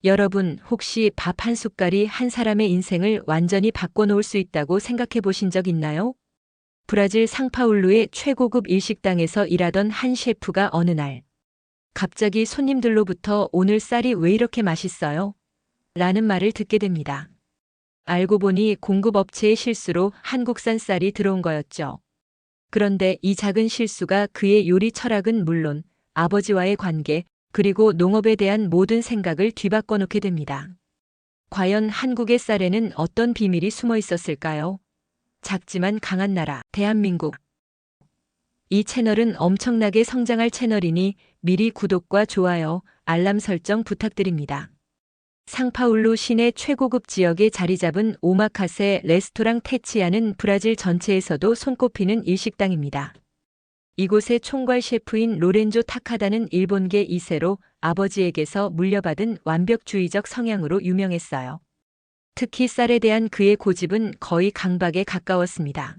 여러분, 혹시 밥 한 숟갈이 한 사람의 인생을 완전히 바꿔놓을 수 있다고 생각해 보신 적 있나요? 브라질 상파울루의 최고급 일식당에서 일하던 한 셰프가 어느 날 갑자기 손님들로부터 오늘 쌀이 왜 이렇게 맛있어요? 라는 말을 듣게 됩니다. 알고 보니 공급업체의 실수로 한국산 쌀이 들어온 거였죠. 그런데 이 작은 실수가 그의 요리 철학은 물론 아버지와의 관계, 그리고 농업에 대한 모든 생각을 뒤바꿔 놓게 됩니다. 과연 한국의 쌀에는 어떤 비밀이 숨어 있었을까요? 작지만 강한 나라, 대한민국. 이 채널은 엄청나게 성장할 채널이니 미리 구독과 좋아요, 알람 설정 부탁드립니다. 상파울루 시내 최고급 지역에 자리 잡은 오마카세 레스토랑 테치아는 브라질 전체에서도 손꼽히는 일식당입니다. 이곳의 총괄 셰프인 로렌조 타카다는 일본계 2세로 아버지에게서 물려받은 완벽주의적 성향으로 유명했어요. 특히 쌀에 대한 그의 고집은 거의 강박에 가까웠습니다.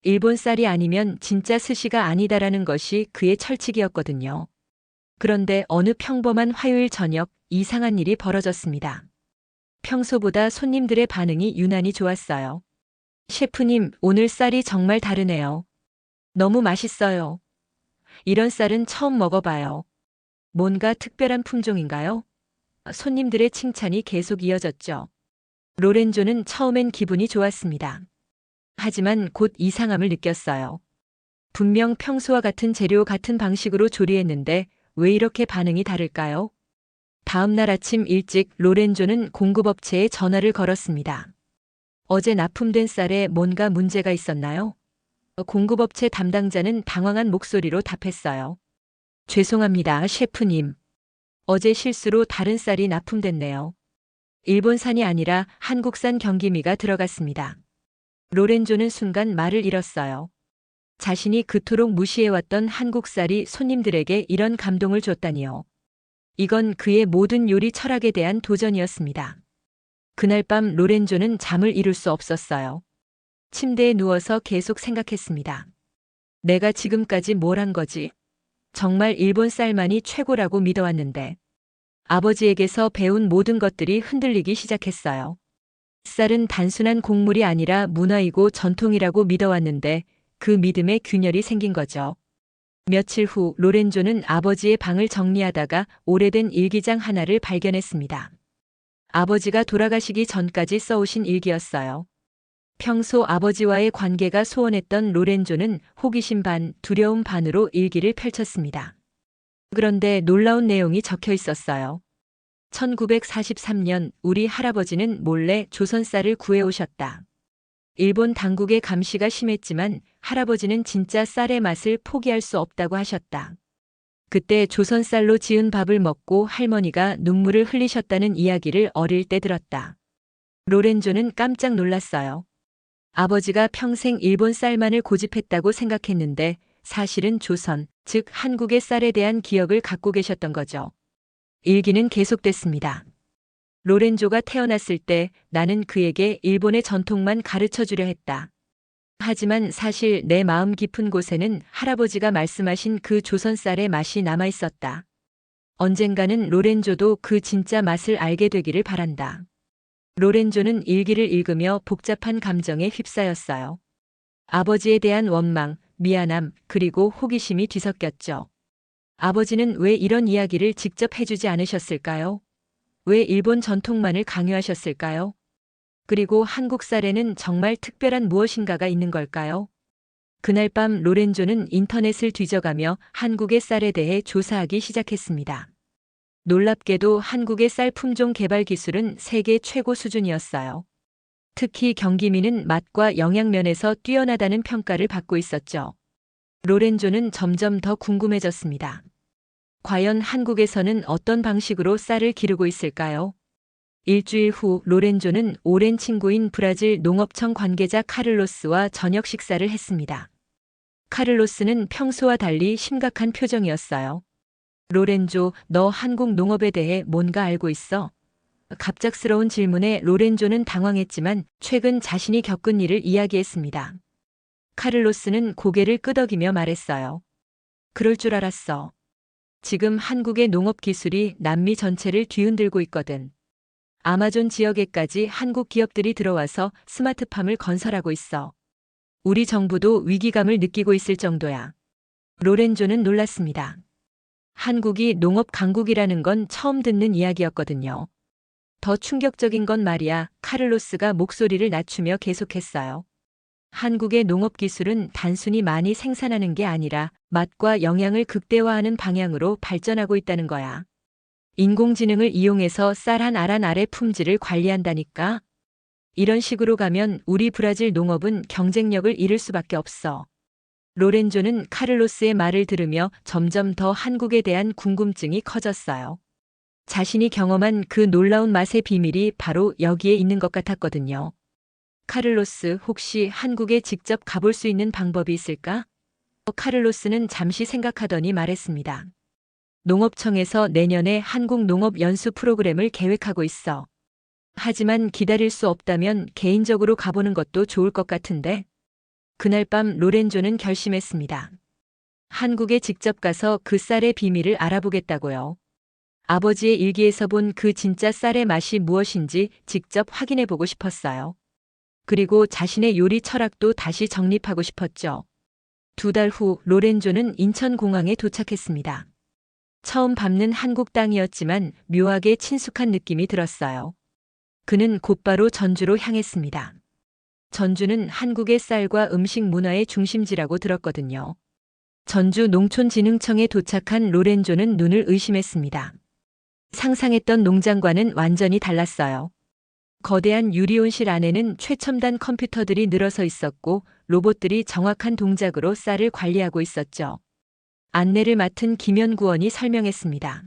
일본 쌀이 아니면 진짜 스시가 아니다라는 것이 그의 철칙이었거든요. 그런데 어느 평범한 화요일 저녁 이상한 일이 벌어졌습니다. 평소보다 손님들의 반응이 유난히 좋았어요. 셰프님, 오늘 쌀이 정말 다르네요. 너무 맛있어요. 이런 쌀은 처음 먹어봐요. 뭔가 특별한 품종인가요? 손님들의 칭찬이 계속 이어졌죠. 로렌조는 처음엔 기분이 좋았습니다. 하지만 곧 이상함을 느꼈어요. 분명 평소와 같은 재료 같은 방식으로 조리했는데 왜 이렇게 반응이 다를까요? 다음 날 아침 일찍 로렌조는 공급업체에 전화를 걸었습니다. 어제 납품된 쌀에 뭔가 문제가 있었나요? 공급업체 담당자는 당황한 목소리로 답했어요. 죄송합니다, 셰프님. 어제 실수로 다른 쌀이 납품됐네요. 일본산이 아니라 한국산 경기미가 들어갔습니다. 로렌조는 순간 말을 잃었어요. 자신이 그토록 무시해왔던 한국 쌀이 손님들에게 이런 감동을 줬다니요. 이건 그의 모든 요리 철학에 대한 도전이었습니다. 그날 밤 로렌조는 잠을 이룰 수 없었어요. 침대에 누워서 계속 생각했습니다. 내가 지금까지 뭘 한 거지? 정말 일본 쌀만이 최고라고 믿어왔는데 아버지에게서 배운 모든 것들이 흔들리기 시작했어요. 쌀은 단순한 곡물이 아니라 문화이고 전통이라고 믿어왔는데 그 믿음에 균열이 생긴 거죠. 며칠 후 로렌조는 아버지의 방을 정리하다가 오래된 일기장 하나를 발견했습니다. 아버지가 돌아가시기 전까지 써오신 일기였어요. 평소 아버지와의 관계가 소원했던 로렌조는 호기심 반, 두려움 반으로 일기를 펼쳤습니다. 그런데 놀라운 내용이 적혀 있었어요. 1943년 우리 할아버지는 몰래 조선 쌀을 구해오셨다. 일본 당국의 감시가 심했지만 할아버지는 진짜 쌀의 맛을 포기할 수 없다고 하셨다. 그때 조선 쌀로 지은 밥을 먹고 할머니가 눈물을 흘리셨다는 이야기를 어릴 때 들었다. 로렌조는 깜짝 놀랐어요. 아버지가 평생 일본 쌀만을 고집했다고 생각했는데 사실은 조선, 즉 한국의 쌀에 대한 기억을 갖고 계셨던 거죠. 일기는 계속됐습니다. 로렌조가 태어났을 때 나는 그에게 일본의 전통만 가르쳐 주려 했다. 하지만 사실 내 마음 깊은 곳에는 할아버지가 말씀하신 그 조선 쌀의 맛이 남아 있었다. 언젠가는 로렌조도 그 진짜 맛을 알게 되기를 바란다. 로렌조는 일기를 읽으며 복잡한 감정에 휩싸였어요. 아버지에 대한 원망, 미안함, 그리고 호기심이 뒤섞였죠. 아버지는 왜 이런 이야기를 직접 해주지 않으셨을까요? 왜 일본 전통만을 강요하셨을까요? 그리고 한국 쌀에는 정말 특별한 무엇인가가 있는 걸까요? 그날 밤 로렌조는 인터넷을 뒤져가며 한국의 쌀에 대해 조사하기 시작했습니다. 놀랍게도 한국의 쌀 품종 개발 기술은 세계 최고 수준이었어요. 특히 경기미는 맛과 영양면에서 뛰어나다는 평가를 받고 있었죠. 로렌조는 점점 더 궁금해졌습니다. 과연 한국에서는 어떤 방식으로 쌀을 기르고 있을까요? 일주일 후 로렌조는 오랜 친구인 브라질 농업청 관계자 카를로스와 저녁 식사를 했습니다. 카를로스는 평소와 달리 심각한 표정이었어요. 로렌조, 너 한국 농업에 대해 뭔가 알고 있어? 갑작스러운 질문에 로렌조는 당황했지만 최근 자신이 겪은 일을 이야기했습니다. 카를로스는 고개를 끄덕이며 말했어요. 그럴 줄 알았어. 지금 한국의 농업 기술이 남미 전체를 뒤흔들고 있거든. 아마존 지역에까지 한국 기업들이 들어와서 스마트팜을 건설하고 있어. 우리 정부도 위기감을 느끼고 있을 정도야. 로렌조는 놀랐습니다. 한국이 농업 강국이라는 건 처음 듣는 이야기였거든요. 더 충격적인 건 말이야, 카를로스가 목소리를 낮추며 계속했어요. 한국의 농업 기술은 단순히 많이 생산하는 게 아니라 맛과 영양을 극대화하는 방향으로 발전하고 있다는 거야. 인공지능을 이용해서 쌀 한 알 한 알의 품질을 관리한다니까. 이런 식으로 가면 우리 브라질 농업은 경쟁력을 잃을 수밖에 없어. 로렌조는 카를로스의 말을 들으며 점점 더 한국에 대한 궁금증이 커졌어요. 자신이 경험한 그 놀라운 맛의 비밀이 바로 여기에 있는 것 같았거든요. 카를로스, 혹시 한국에 직접 가볼 수 있는 방법이 있을까? 카를로스는 잠시 생각하더니 말했습니다. 농업청에서 내년에 한국 농업 연수 프로그램을 계획하고 있어. 하지만 기다릴 수 없다면 개인적으로 가보는 것도 좋을 것 같은데. 그날 밤 로렌조는 결심했습니다. 한국에 직접 가서 그 쌀의 비밀을 알아보겠다고요. 아버지의 일기에서 본 그 진짜 쌀의 맛이 무엇인지 직접 확인해 보고 싶었어요. 그리고 자신의 요리 철학도 다시 정립하고 싶었죠. 2달 후 로렌조는 인천공항에 도착했습니다. 처음 밟는 한국 땅이었지만 묘하게 친숙한 느낌이 들었어요. 그는 곧바로 전주로 향했습니다. 전주는 한국의 쌀과 음식 문화의 중심지라고 들었거든요. 전주 농촌진흥청에 도착한 로렌조는 눈을 의심했습니다. 상상했던 농장과는 완전히 달랐어요. 거대한 유리온실 안에는 최첨단 컴퓨터들이 늘어서 있었고 로봇들이 정확한 동작으로 쌀을 관리하고 있었죠. 안내를 맡은 김연구원이 설명했습니다.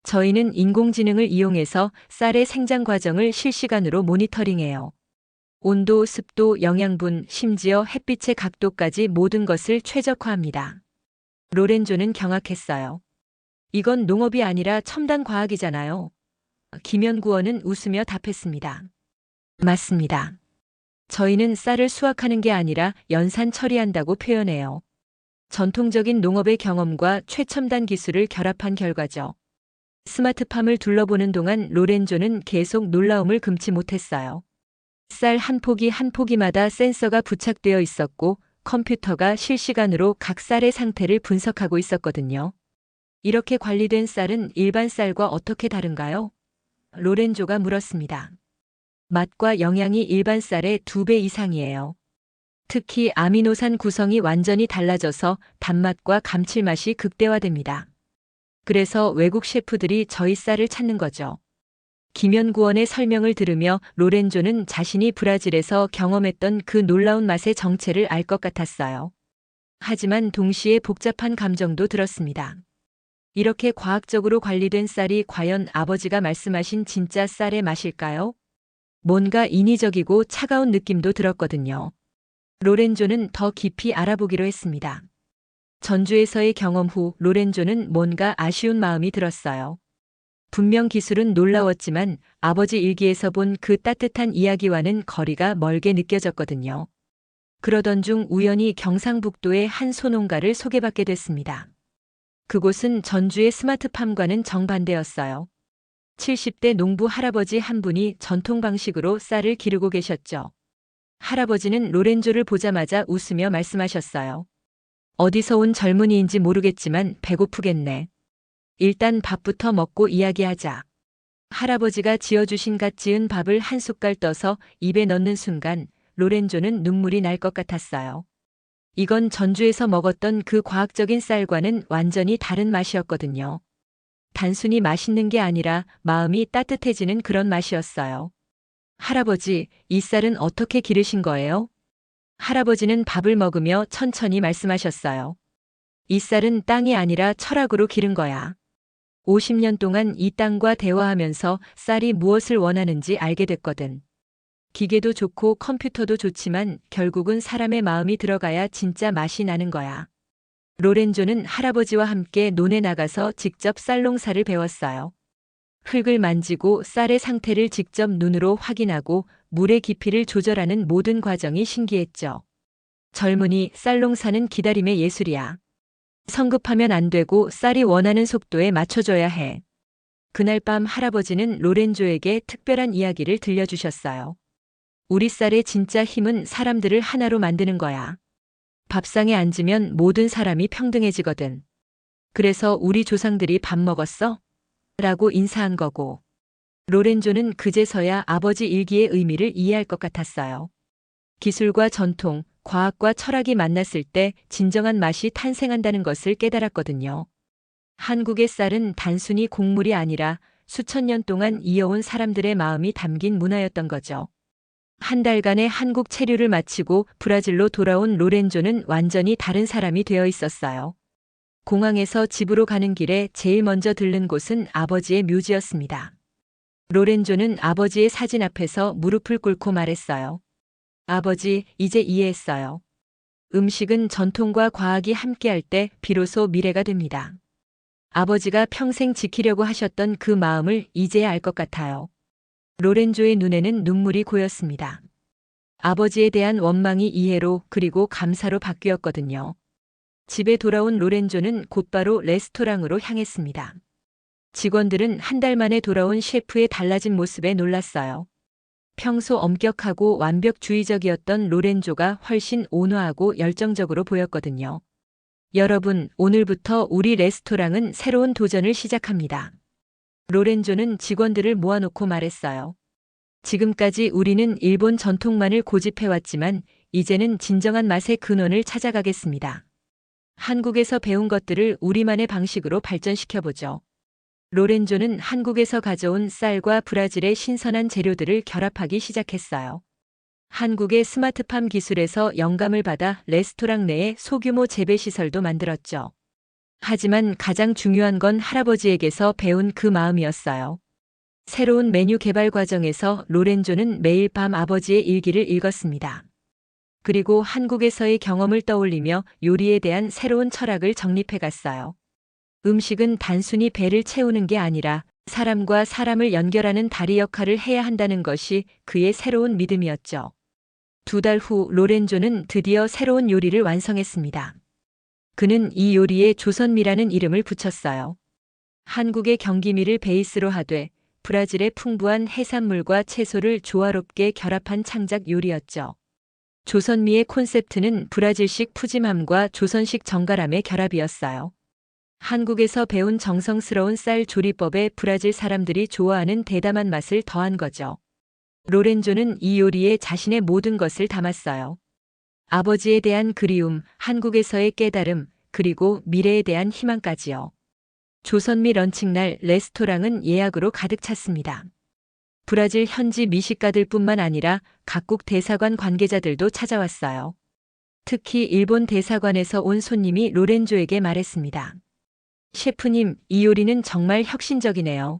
저희는 인공지능을 이용해서 쌀의 생장 과정을 실시간으로 모니터링해요. 온도, 습도, 영양분, 심지어 햇빛의 각도까지 모든 것을 최적화합니다. 로렌조는 경악했어요. 이건 농업이 아니라 첨단 과학이잖아요. 김연구원은 웃으며 답했습니다. 맞습니다. 저희는 쌀을 수확하는 게 아니라 연산 처리한다고 표현해요. 전통적인 농업의 경험과 최첨단 기술을 결합한 결과죠. 스마트팜을 둘러보는 동안 로렌조는 계속 놀라움을 금치 못했어요. 쌀 한 포기 한 포기마다 센서가 부착되어 있었고 컴퓨터가 실시간으로 각 쌀의 상태를 분석하고 있었거든요. 이렇게 관리된 쌀은 일반 쌀과 어떻게 다른가요? 로렌조가 물었습니다. 맛과 영양이 일반 쌀의 2배 이상이에요. 특히 아미노산 구성이 완전히 달라져서 단맛과 감칠맛이 극대화됩니다. 그래서 외국 셰프들이 저희 쌀을 찾는 거죠. 김연구원의 설명을 들으며 로렌조는 자신이 브라질에서 경험했던 그 놀라운 맛의 정체를 알 것 같았어요. 하지만 동시에 복잡한 감정도 들었습니다. 이렇게 과학적으로 관리된 쌀이 과연 아버지가 말씀하신 진짜 쌀의 맛일까요? 뭔가 인위적이고 차가운 느낌도 들었거든요. 로렌조는 더 깊이 알아보기로 했습니다. 전주에서의 경험 후 로렌조는 뭔가 아쉬운 마음이 들었어요. 분명 기술은 놀라웠지만 아버지 일기에서 본 그 따뜻한 이야기와는 거리가 멀게 느껴졌거든요. 그러던 중 우연히 경상북도의 한 소농가를 소개받게 됐습니다. 그곳은 전주의 스마트팜과는 정반대였어요. 70대 농부 할아버지 한 분이 전통 방식으로 쌀을 기르고 계셨죠. 할아버지는 로렌조를 보자마자 웃으며 말씀하셨어요. 어디서 온 젊은이인지 모르겠지만 배고프겠네. 일단 밥부터 먹고 이야기하자. 할아버지가 지어주신 갓 지은 밥을 한 숟갈 떠서 입에 넣는 순간 로렌조는 눈물이 날 것 같았어요. 이건 전주에서 먹었던 그 과학적인 쌀과는 완전히 다른 맛이었거든요. 단순히 맛있는 게 아니라 마음이 따뜻해지는 그런 맛이었어요. 할아버지, 이 쌀은 어떻게 기르신 거예요? 할아버지는 밥을 먹으며 천천히 말씀하셨어요. 이 쌀은 땅이 아니라 철학으로 기른 거야. 50년 동안 이 땅과 대화하면서 쌀이 무엇을 원하는지 알게 됐거든. 기계도 좋고 컴퓨터도 좋지만 결국은 사람의 마음이 들어가야 진짜 맛이 나는 거야. 로렌조는 할아버지와 함께 논에 나가서 직접 쌀 농사를 배웠어요. 흙을 만지고 쌀의 상태를 직접 눈으로 확인하고 물의 깊이를 조절하는 모든 과정이 신기했죠. 젊은이, 쌀 농사는 기다림의 예술이야. 성급하면 안 되고 쌀이 원하는 속도에 맞춰줘야 해. 그날 밤 할아버지는 로렌조에게 특별한 이야기를 들려주셨어요. 우리 쌀의 진짜 힘은 사람들을 하나로 만드는 거야. 밥상에 앉으면 모든 사람이 평등해지거든. 그래서 우리 조상들이 밥 먹었어? 라고 인사한 거고. 로렌조는 그제서야 아버지 일기의 의미를 이해할 것 같았어요. 기술과 전통, 과학과 철학이 만났을 때 진정한 맛이 탄생한다는 것을 깨달았거든요. 한국의 쌀은 단순히 곡물이 아니라 수천 년 동안 이어온 사람들의 마음이 담긴 문화였던 거죠. 한 달간의 한국 체류를 마치고 브라질로 돌아온 로렌조는 완전히 다른 사람이 되어 있었어요. 공항에서 집으로 가는 길에 제일 먼저 들른 곳은 아버지의 묘지였습니다. 로렌조는 아버지의 사진 앞에서 무릎을 꿇고 말했어요. 아버지, 이제 이해했어요. 음식은 전통과 과학이 함께할 때 비로소 미래가 됩니다. 아버지가 평생 지키려고 하셨던 그 마음을 이제야 알 것 같아요. 로렌조의 눈에는 눈물이 고였습니다. 아버지에 대한 원망이 이해로 그리고 감사로 바뀌었거든요. 집에 돌아온 로렌조는 곧바로 레스토랑으로 향했습니다. 직원들은 한 달 만에 돌아온 셰프의 달라진 모습에 놀랐어요. 평소 엄격하고 완벽주의적이었던 로렌조가 훨씬 온화하고 열정적으로 보였거든요. 여러분, 오늘부터 우리 레스토랑은 새로운 도전을 시작합니다. 로렌조는 직원들을 모아놓고 말했어요. 지금까지 우리는 일본 전통만을 고집해왔지만 이제는 진정한 맛의 근원을 찾아가겠습니다. 한국에서 배운 것들을 우리만의 방식으로 발전시켜보죠. 로렌조는 한국에서 가져온 쌀과 브라질의 신선한 재료들을 결합하기 시작했어요. 한국의 스마트팜 기술에서 영감을 받아 레스토랑 내에 소규모 재배 시설도 만들었죠. 하지만 가장 중요한 건 할아버지에게서 배운 그 마음이었어요. 새로운 메뉴 개발 과정에서 로렌조는 매일 밤 아버지의 일기를 읽었습니다. 그리고 한국에서의 경험을 떠올리며 요리에 대한 새로운 철학을 정립해 갔어요. 음식은 단순히 배를 채우는 게 아니라 사람과 사람을 연결하는 다리 역할을 해야 한다는 것이 그의 새로운 믿음이었죠. 2달 후 로렌조는 드디어 새로운 요리를 완성했습니다. 그는 이 요리에 조선미라는 이름을 붙였어요. 한국의 경기미를 베이스로 하되 브라질의 풍부한 해산물과 채소를 조화롭게 결합한 창작 요리였죠. 조선미의 콘셉트는 브라질식 푸짐함과 조선식 정갈함의 결합이었어요. 한국에서 배운 정성스러운 쌀 조리법에 브라질 사람들이 좋아하는 대담한 맛을 더한 거죠. 로렌조는 이 요리에 자신의 모든 것을 담았어요. 아버지에 대한 그리움, 한국에서의 깨달음, 그리고 미래에 대한 희망까지요. 조선미 런칭날 레스토랑은 예약으로 가득 찼습니다. 브라질 현지 미식가들뿐만 아니라 각국 대사관 관계자들도 찾아왔어요. 특히 일본 대사관에서 온 손님이 로렌조에게 말했습니다. 셰프님, 이 요리는 정말 혁신적이네요.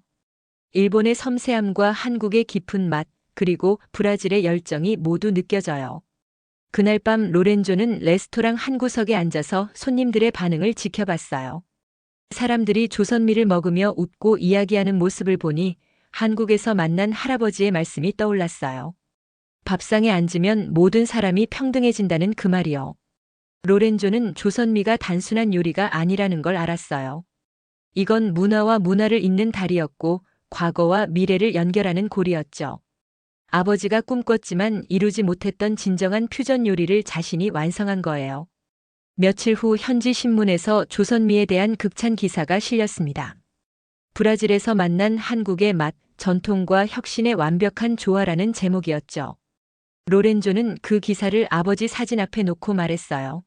일본의 섬세함과 한국의 깊은 맛, 그리고 브라질의 열정이 모두 느껴져요. 그날 밤 로렌조는 레스토랑 한 구석에 앉아서 손님들의 반응을 지켜봤어요. 사람들이 조선미를 먹으며 웃고 이야기하는 모습을 보니 한국에서 만난 할아버지의 말씀이 떠올랐어요. 밥상에 앉으면 모든 사람이 평등해진다는 그 말이요. 로렌조는 조선미가 단순한 요리가 아니라는 걸 알았어요. 이건 문화와 문화를 잇는 다리였고 과거와 미래를 연결하는 고리였죠. 아버지가 꿈꿨지만 이루지 못했던 진정한 퓨전 요리를 자신이 완성한 거예요. 며칠 후 현지 신문에서 조선미에 대한 극찬 기사가 실렸습니다. 브라질에서 만난 한국의 맛, 전통과 혁신의 완벽한 조화라는 제목이었죠. 로렌조는 그 기사를 아버지 사진 앞에 놓고 말했어요.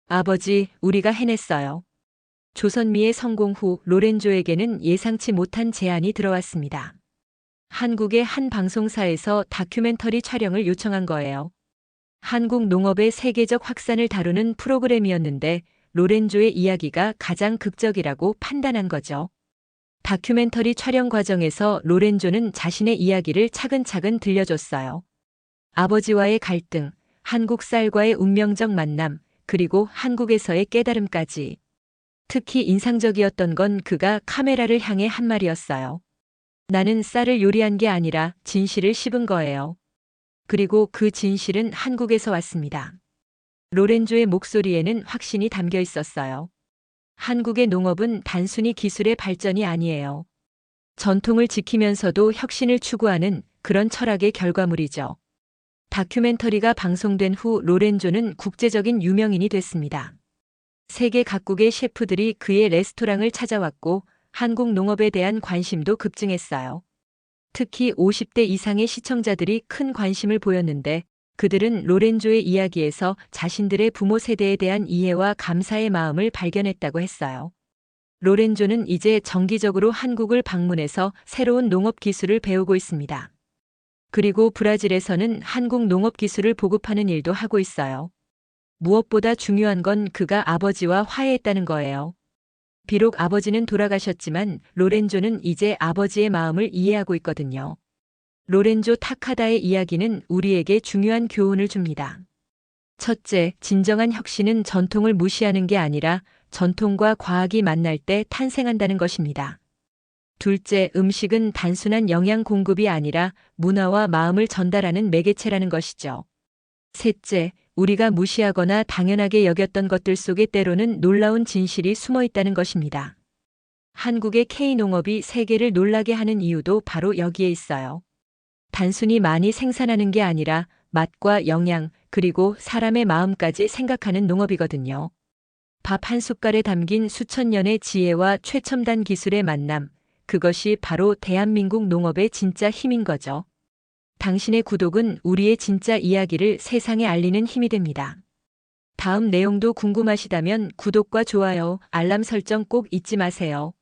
아버지, 우리가 해냈어요. 조선미의 성공 후 로렌조에게는 예상치 못한 제안이 들어왔습니다. 한국의 한 방송사에서 다큐멘터리 촬영을 요청한 거예요. 한국 농업의 세계적 확산을 다루는 프로그램이었는데 로렌조의 이야기가 가장 극적이라고 판단한 거죠. 다큐멘터리 촬영 과정에서 로렌조는 자신의 이야기를 차근차근 들려줬어요. 아버지와의 갈등, 한국 쌀과의 운명적 만남, 그리고 한국에서의 깨달음까지. 특히 인상적이었던 건 그가 카메라를 향해 한 말이었어요. 나는 쌀을 요리한 게 아니라 진실을 씹은 거예요. 그리고 그 진실은 한국에서 왔습니다. 로렌조의 목소리에는 확신이 담겨 있었어요. 한국의 농업은 단순히 기술의 발전이 아니에요. 전통을 지키면서도 혁신을 추구하는 그런 철학의 결과물이죠. 다큐멘터리가 방송된 후 로렌조는 국제적인 유명인이 됐습니다. 세계 각국의 셰프들이 그의 레스토랑을 찾아왔고 한국 농업에 대한 관심도 급증했어요. 특히 50대 이상의 시청자들이 큰 관심을 보였는데 그들은 로렌조의 이야기에서 자신들의 부모 세대에 대한 이해와 감사의 마음을 발견했다고 했어요. 로렌조는 이제 정기적으로 한국을 방문해서 새로운 농업 기술을 배우고 있습니다. 그리고 브라질에서는 한국 농업 기술을 보급하는 일도 하고 있어요. 무엇보다 중요한 건 그가 아버지와 화해했다는 거예요. 비록 아버지는 돌아가셨지만 로렌조는 이제 아버지의 마음을 이해하고 있거든요. 로렌조 타카다의 이야기는 우리에게 중요한 교훈을 줍니다. 첫째, 진정한 혁신은 전통을 무시하는 게 아니라 전통과 과학이 만날 때 탄생한다는 것입니다. 둘째, 음식은 단순한 영양 공급이 아니라 문화와 마음을 전달하는 매개체라는 것이죠. 셋째, 우리가 무시하거나 당연하게 여겼던 것들 속에 때로는 놀라운 진실이 숨어 있다는 것입니다. 한국의 K농업이 세계를 놀라게 하는 이유도 바로 여기에 있어요. 단순히 많이 생산하는 게 아니라 맛과 영양, 그리고 사람의 마음까지 생각하는 농업이거든요. 밥 한 숟갈에 담긴 수천 년의 지혜와 최첨단 기술의 만남, 그것이 바로 대한민국 농업의 진짜 힘인 거죠. 당신의 구독은 우리의 진짜 이야기를 세상에 알리는 힘이 됩니다. 다음 내용도 궁금하시다면 구독과 좋아요, 알람 설정 꼭 잊지 마세요.